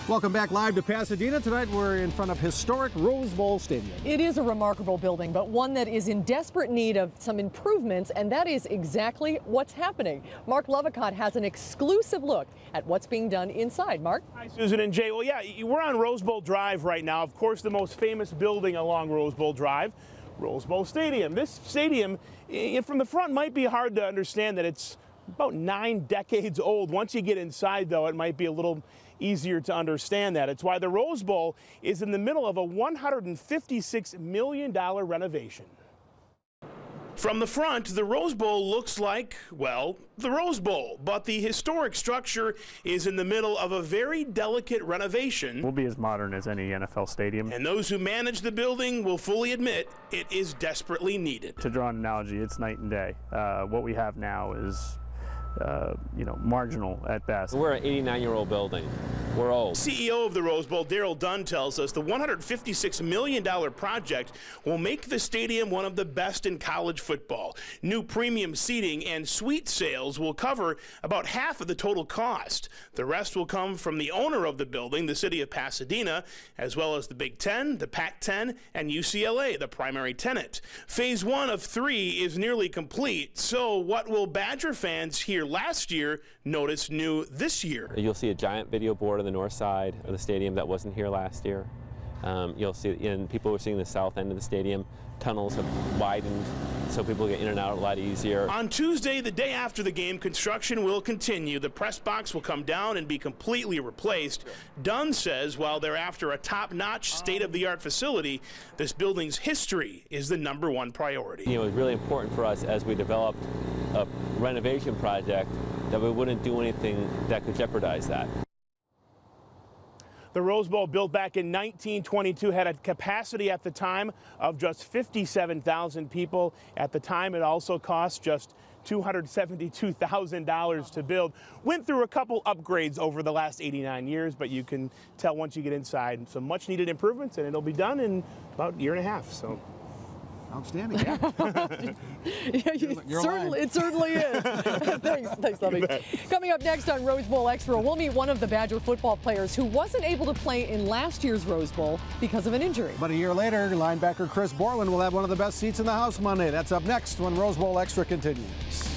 Welcome back live to Pasadena. Tonight we're in front of historic Rose Bowl Stadium. It is a remarkable building, but one that is in desperate need of some improvements, and that is exactly what's happening. Marc Lovicott has an exclusive look at what's being done inside. Mark? Hi, Susan and Jay. Well, yeah, we're on Rose Bowl Drive right now. Of course, the most famous building along Rose Bowl Drive, Rose Bowl Stadium. This stadium, from the front, might be hard to understand that it's about 9 decades old. Once you get inside, though, it might be a little easier to understand that. It's why the Rose Bowl is in the middle of a $156 million renovation. From the front, the Rose Bowl looks like, well, the Rose Bowl, but the historic structure is in the middle of a very delicate renovation. We'll be as modern as any NFL stadium. And those who manage the building will fully admit it is desperately needed. To draw an analogy, it's night and day. What we have now is marginal at best. We're an 89-year-old building. We're old. CEO of the Rose Bowl, Darryl Dunn, tells us the $156 million project will make the stadium one of the best in college football. New premium seating and suite sales will cover about half of the total cost. The rest will come from the owner of the building, the city of Pasadena, as well as the Big Ten, the Pac-10, and UCLA, the primary tenant. Phase 1 of 3 is nearly complete, so what will Badger fans here last year notice new this year? You'll see a giant video board on the north side of the stadium that wasn't here last year. You'll see, and people were seeing the south end of the stadium. Tunnels have widened so people get in and out a lot easier. On Tuesday, the day after the game, construction will continue. The press box will come down and be completely replaced. Dunn says while they're after a top-notch, state-of-the-art facility, this building's history is the #1 priority. You know, it was really important for us as we developed a renovation project that we wouldn't do anything that could jeopardize that. The Rose Bowl, built back in 1922, had a capacity at the time of just 57,000 people. At the time, it also cost just $272,000 to build. Went through a couple upgrades over the last 89 years, but you can tell once you get inside some much needed improvements, and it'll be done in about a year and a half. So. Outstanding. Yeah. It certainly is. Thanks, Lovey. Coming up next on Rose Bowl Extra, we'll meet one of the Badger football players who wasn't able to play in last year's Rose Bowl because of an injury. But a year later, linebacker Chris Borland will have one of the best seats in the house Monday. That's up next when Rose Bowl Extra continues.